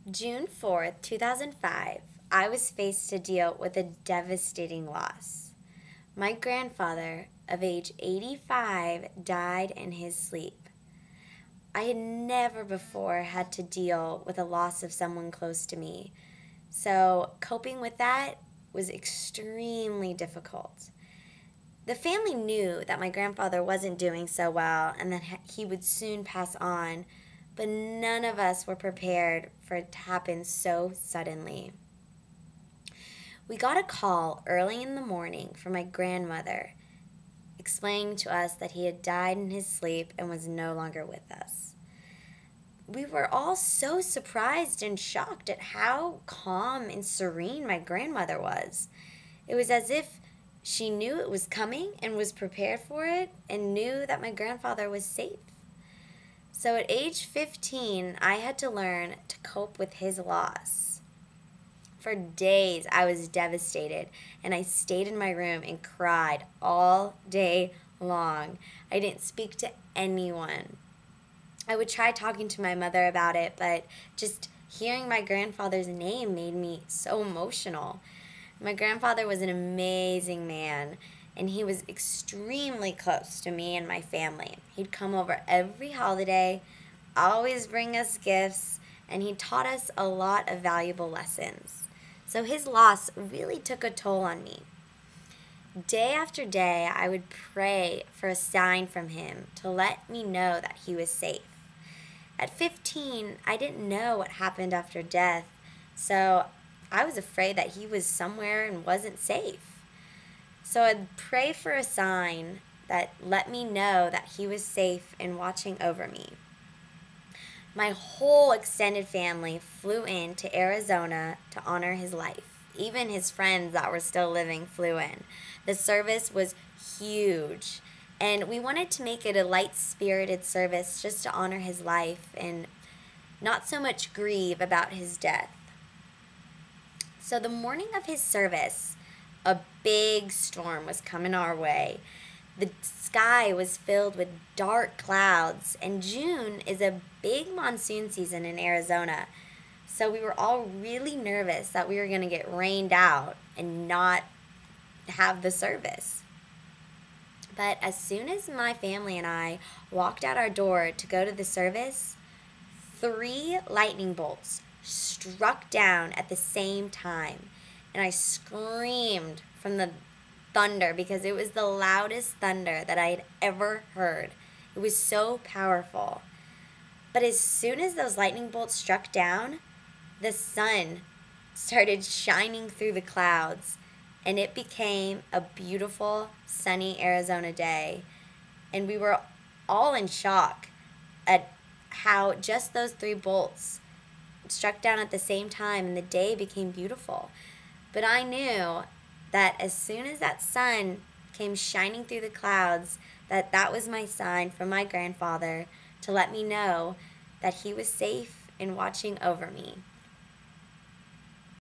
June 4th, 2005, I was faced to deal with a devastating loss. My grandfather, of age 85, died in his sleep. I had never before had to deal with a loss of someone close to me, so coping with that was extremely difficult. The family knew that my grandfather wasn't doing so well and that he would soon pass on, but none of us were prepared for it to happen so suddenly. We got a call early in the morning from my grandmother explaining to us that he had died in his sleep and was no longer with us. We were all so surprised and shocked at how calm and serene my grandmother was. It was as if she knew it was coming and was prepared for it and knew that my grandfather was safe. So at age 15, I had to learn to cope with his loss. For days, I was devastated, and I stayed in my room and cried all day long. I didn't speak to anyone. I would try talking to my mother about it, but just hearing my grandfather's name made me so emotional. My grandfather was an amazing man, and he was extremely close to me and my family. He'd come over every holiday, always bring us gifts, and he taught us a lot of valuable lessons. So his loss really took a toll on me. Day after day, I would pray for a sign from him to let me know that he was safe. At 15, I didn't know what happened after death, so I was afraid that he was somewhere and wasn't safe. So I'd pray for a sign that let me know that he was safe and watching over me. My whole extended family flew in to Arizona to honor his life. Even his friends that were still living flew in. The service was huge, and we wanted to make it a light-spirited service just to honor his life and not so much grieve about his death. So the morning of his service, a big storm was coming our way. The sky was filled with dark clouds, and June is a big monsoon season in Arizona. So we were all really nervous that we were going to get rained out and not have the service. But as soon as my family and I walked out our door to go to the service, 3 lightning bolts struck down at the same time, and I screamed from the thunder because it was the loudest thunder that I had ever heard. It was so powerful. But as soon as those lightning bolts struck down, the sun started shining through the clouds, and it became a beautiful, sunny Arizona day. And we were all in shock at how just those 3 bolts struck down at the same time and the day became beautiful. But I knew that as soon as that sun came shining through the clouds, that was my sign from my grandfather to let me know that he was safe and watching over me.